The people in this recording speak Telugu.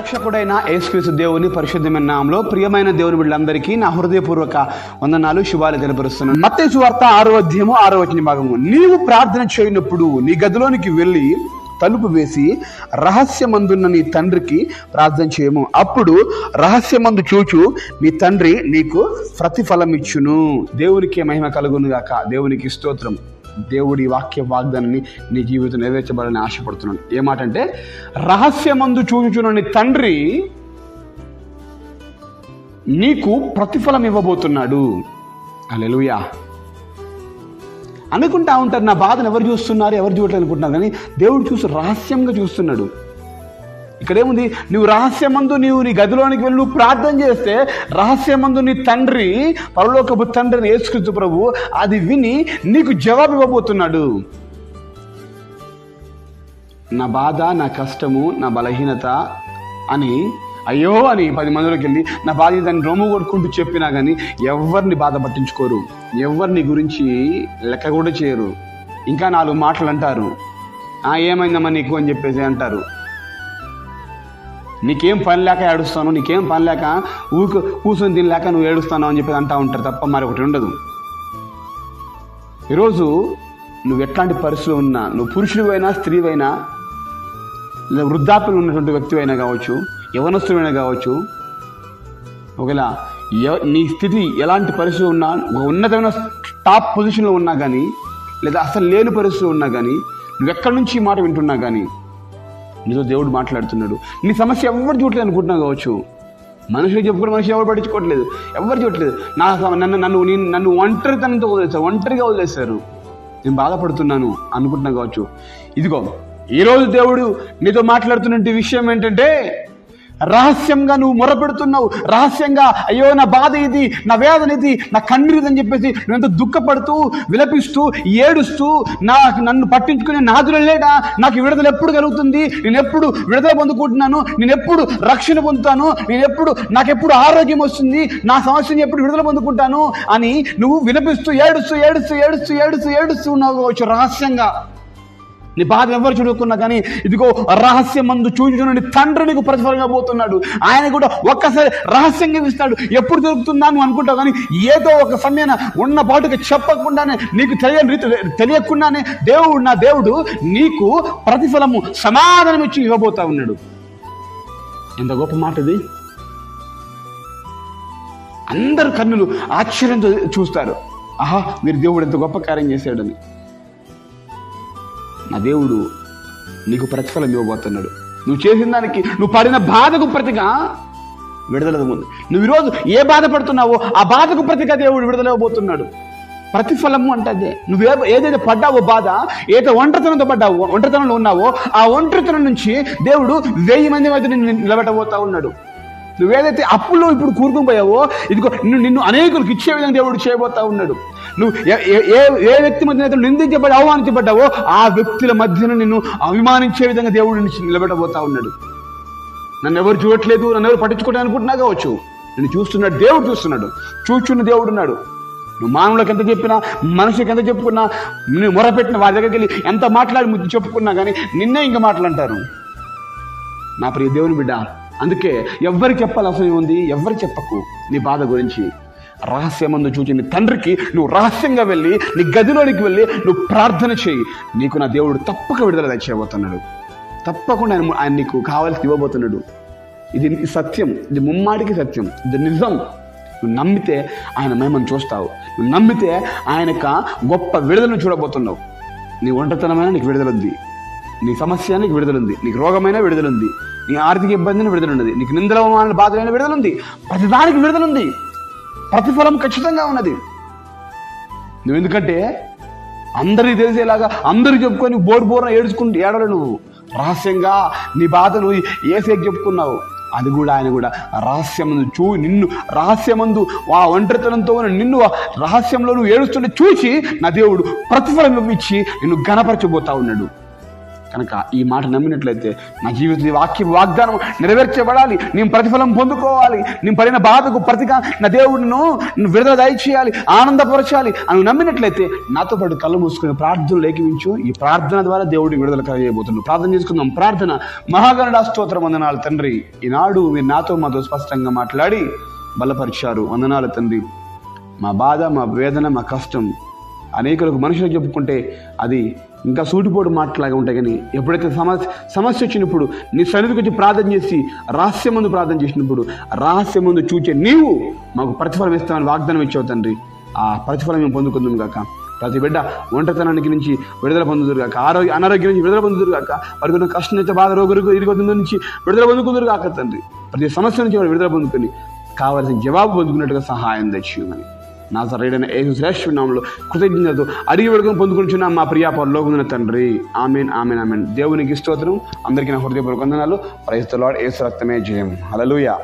రక్షకుడైన యేసుక్రీస్తు దేవుని పరిశుద్ధమైన నామములో ప్రియమైన దేవుని బిడ్డలందరికీ నా హృదయపూర్వక వందనాలు, శుభాలు తెలియపరుస్తున్నాను. మత్తయి సువార్త 6వ అధ్యాయము 6వ వచన భాగము. నీవు ప్రార్థన చేయనప్పుడు నీ గదిలోనికి వెళ్ళి తలుపు వేసి రహస్యమందున్న నీ తండ్రికి ప్రార్థన చేయము. అప్పుడు రహస్యమందు చూచు మీ తండ్రి నీకు ప్రతిఫలం ఇచ్చును. దేవునికి మహిమ కలుగును గాక. దేవునికి స్తోత్రం. దేవుడి వాక్య వాగ్దానాన్ని నీ జీవితం నెరవేర్చబడాలని ఆశపడుతున్నాను. ఏమాటంటే, రహస్యమందు చూచుచున్న నీ తండ్రి నీకు ప్రతిఫలం ఇవ్వబోతున్నాడు. హల్లెలూయా. అనుకుంటా ఉంటారు, నా బాధను ఎవరు చూస్తున్నారు, ఎవరు చూడలేదు అనుకుంటున్నారు. కానీ దేవుడు చూసి రహస్యంగా చూస్తున్నాడు. ఇక్కడేముంది, నువ్వు రహస్యమందు నీ గదిలోనికి వెళ్ళి నువ్వు ప్రార్థన చేస్తే రహస్యమందు నీ తండ్రి, పరలోకపు తండ్రిని యేసుక్రీస్తు ప్రభు అది విని నీకు జవాబు ఇవ్వబోతున్నాడు. నా బాధ, నా కష్టము, నా బలహీనత అని అయ్యో అని 10 మందిలోకి వెళ్ళి నా బాధ దాన్ని రొమ్ము కొట్టుకుంటూ చెప్పినా కానీ ఎవరిని బాధ పట్టించుకోరు, ఎవరిని గురించి లెక్క కూడా చేయరు. ఇంకా 4 మాటలు అంటారు, ఏమైందమ్మా నీకు అని చెప్పేసి అంటారు. నీకేం పని లేక ఏడుస్తాను, నీకేం పని లేక కూర్చొని తినలేక నువ్వు ఏడుస్తాను అని చెప్పేసి అంటూ ఉంటారు తప్ప మరొకటి ఉండదు. ఈరోజు నువ్వు ఎట్లాంటి పరిస్థితులు ఉన్నా, నువ్వు పురుషుడివైనా స్త్రీవైనా, లేదా వృద్ధాప్యంలో ఉన్నటువంటి వ్యక్తి అయినా కావచ్చు, యవనస్తుడైనా కావచ్చు, ఒకవేళ నీ స్థితి ఎలాంటి పరిస్థితులు ఉన్నా, ఉన్నతమైన టాప్ పొజిషన్లో ఉన్నా కానీ, లేదా అసలు లేని పరిస్థితులు ఉన్నా కానీ, నువ్వు ఎక్కడి నుంచి ఈ మాట వింటున్నా కానీ నీతో దేవుడు మాట్లాడుతున్నాడు. నీ సమస్య ఎవరు చూడలేదు అనుకుంటున్నావు కావచ్చు. మనుషులు చెప్పుకుని మనిషి ఎవరు పట్టించుకోవట్లేదు, ఎవరు చూడట్లేదు. నన్ను ఒంటరితనంతో వదిలేస్తారు, ఒంటరిగా వదిలేస్తారు, నేను బాధపడుతున్నాను అనుకుంటున్నా కావచ్చు. ఇదిగో ఈరోజు దేవుడు నీతో మాట్లాడుతున్న విషయం ఏంటంటే, రహస్యంగా నువ్వు మొరపెడుతున్నావు, రహస్యంగా అయ్యో నా బాధ ఇది, నా వేదన ఇది, నా కన్నీరు అని చెప్పేసి నువ్వు ఎంతో దుఃఖపడుతూ, విలపిస్తూ, ఏడుస్తూ, నన్ను పట్టించుకునే నాదులు లేడా, నాకు విడుదల ఎప్పుడు కలుగుతుంది, నేను ఎప్పుడు విడుదల పొందుకుంటున్నాను, నేను ఎప్పుడు రక్షణ పొందుతాను, నాకెప్పుడు ఆరోగ్యం వస్తుంది, నా సమస్యని ఎప్పుడు విడుదల పొందుకుంటాను అని నువ్వు విలపిస్తూ ఏడుస్తూ ఏడుస్తూ ఏడుస్తూ ఏడుస్తూ ఏడుస్తూ ఉన్నావు కావచ్చు. రహస్యంగా నీ బాధ ఎవరు చూడుకున్నా కానీ ఇదిగో రహస్యమందు చూచుచున్న తండ్రి నీకు ప్రతిఫలం ఇవ్వబోతున్నాడు. ఆయన కూడా ఒక్కసారి రహస్యంగా ఇస్తాడు. ఎప్పుడు దొరుకుతుందా నువ్వు అనుకుంటావు కానీ ఏదో ఒక సమయాన ఉన్న పాటుగా చెప్పకుండానే, నీకు తెలియకుండానే నా దేవుడు నీకు ప్రతిఫలము సమాధానం ఇచ్చి ఇవ్వబోతా ఉన్నాడు. ఎంత గొప్ప మాట ఇది. అందరు కన్నులు ఆశ్చర్యంతో చూస్తారు, ఆహా మీరు దేవుడు ఎంత గొప్ప కార్యం చేశాడని. నా దేవుడు నీకు ప్రతిఫలం ఇవ్వబోతున్నాడు. నువ్వు చేసిన దానికి, నువ్వు పడిన బాధకు ప్రతిగా విడుదల ఉంది. నువ్వు ఈరోజు ఏ బాధపడుతున్నావో ఆ బాధకు ప్రతిగా దేవుడు విడుదల ఇవ్వబోతున్నాడు. ప్రతిఫలము అంటే అదే. నువ్వు ఏదైతే పడ్డావో బాధ, ఏదైతే ఒంటరితనంలో ఉన్నావో ఆ ఒంటరితనం నుంచి దేవుడు 1000 మంది మధ్య నిలబెట్టబోతా ఉన్నాడు. నువ్వేదైతే అప్పుల్లో ఇప్పుడు కూరుకుని పోయావో ఇదిగో నిన్ను అనేకులకు ఇచ్చే విధంగా దేవుడు చేయబోతా ఉన్నాడు. నువ్వు ఏ వ్యక్తి మధ్య నిందించబడి అవమానించబడ్డావో ఆ వ్యక్తుల మధ్యన నిన్ను అభిమానించే విధంగా దేవుడు నిలబెట్టబోతా ఉన్నాడు. నన్ను ఎవరు చూడట్లేదు, నన్ను ఎవరు పట్టించుకోవడం అనుకుంటున్నా కావచ్చు, నిన్ను చూస్తున్నాడు దేవుడు, చూస్తున్నాడు, చూచున్న దేవుడు ఉన్నాడు. నువ్వు మానవులకు ఎంత చెప్పినా, మనుషులకు ఎంత చెప్పుకున్నా, నువ్వు మొరపెట్టిన వారి దగ్గరికి వెళ్ళి ఎంత మాట్లాడి చెప్పుకున్నా కానీ నిన్నే ఇంకా మాట్లాడంటారు. నా ప్రియ దేవుని బిడ్డ, అందుకే ఎవరికి చెప్పాలి అవసరం ఉంది, ఎవరికి చెప్పకు నీ బాధ గురించి. రహస్యమందు చూచి నీ తండ్రికి నువ్వు రహస్యంగా వెళ్ళి, నీ గదిలోనికి వెళ్ళి నువ్వు ప్రార్థన చేయి. నీకు నా దేవుడు తప్పక విడుదల తెచ్చేయబోతున్నాడు. తప్పకుండా ఆయన నీకు కావాల్సి ఇవ్వబోతున్నాడు. ఇది సత్యం, ఇది ముమ్మాటికి సత్యం, ఇది నిజం. నువ్వు నమ్మితే ఆయన మహిమను చూస్తావు. నువ్వు నమ్మితే ఆయన గొప్ప విడుదలను చూడబోతున్నావు. నీ ఒంటరితనమైన నీకు విడుదలుంది, నీ సమస్య నీకు విడుదలుంది, నీకు రోగమైన విడుదలుంది, నీ ఆర్థిక ఇబ్బందిని విడుదలున్నది, నీకు నిందలవమాన బాధలైన విడుదలుంది, ప్రతిదానికి విడుదలుంది, ప్రతిఫలం ఖచ్చితంగా ఉన్నది. నువ్వు ఎందుకంటే అందరికీ తెలిసేలాగా అందరూ చెప్పుకొని బోర్న ఏడుచుకుంటూ ఏడవలు. నువ్వు రహస్యంగా నీ బాధ నువ్వు ఏసేకి చెప్పుకున్నావు. అది కూడా ఆయన కూడా రహస్యమందు నిన్ను రహస్యమందు ఆ ఒంటరితనంతో నిన్ను రహస్యంలో నువ్వు ఏడుస్తుంటే చూసి నా దేవుడు ప్రతిఫలం ఇచ్చి నిన్ను ఘనపరచబోతా ఉన్నాడు. కనుక ఈ మాట నమ్మినట్లయితే నా జీవిత వాగ్దానం నెరవేర్చబడాలి, నేను ప్రతిఫలం పొందుకోవాలి, నేను పడిన బాధకు ప్రతిగా నా దేవుడిను విడుదల దయచేయాలి, ఆనందపరచాలి అని నమ్మినట్లయితే నాతో పాటు కళ్ళు మూసుకుని ప్రార్థనలు ఏకీవించు. ఈ ప్రార్థన ద్వారా దేవుడిని విడుదల కలిగబోతున్నాడు. ప్రార్థన చేసుకుందాం. ప్రార్థన. మహాగణుడా స్తోత్రం, వందనాలు తండ్రి. ఈనాడు మీరు మాతో స్పష్టంగా మాట్లాడి బలపరిచారు. వందనాలు తండ్రి. మా బాధ, మా వేదన, మా కష్టం అనేకులకు మనుషులకు చెప్పుకుంటే అది ఇంకా సూటిపోటు మాటలాగా ఉంటాయి. కానీ ఎప్పుడైతే సమస్య వచ్చినప్పుడు నీ సన్నిధికి వచ్చి ప్రార్థన చేసి రహస్యం ముందు ప్రార్థన చేసినప్పుడు రహస్యం ముందు చూచే నీవు మాకు ప్రతిఫలం ఇస్తామని వాగ్దానం ఇచ్చావు తండ్రి. ఆ ప్రతిఫలం మేము పొందుకుందాం గాక. ప్రతి బిడ్డ ఒంటరితనానికి నుంచి విడుదల పొందుదురు గాక, అనారోగ్యం నుంచి విడుదల పొందుదురు గాక, వారికి కష్టం నుంచి బాధ ఇరుగొందు నుంచి విడుదల పొందుకుందరు కాక తండ్రి. ప్రతి సమస్య నుంచి వాడు విడుదల పొందుకొని కావాల్సిన జవాబు పొందుకున్నట్టుగా సహాయం తెచ్చియమని నాజరేయుడైన యేసు శ్రేష్ఠ నామములో కృతజ్ఞతతో అడిగి వేడుకొని పొందుకుంటున్నాం మా ప్రియ పరలోకమున్న తండ్రి. ఆమేన్, ఆమేన్, ఆమేన్. దేవునికి స్తోత్రం. అందరికీ నా హృదయపూర్వక వందనాలు. Praise the lord. యేసు రక్తమే జయం. హల్లెలూయా.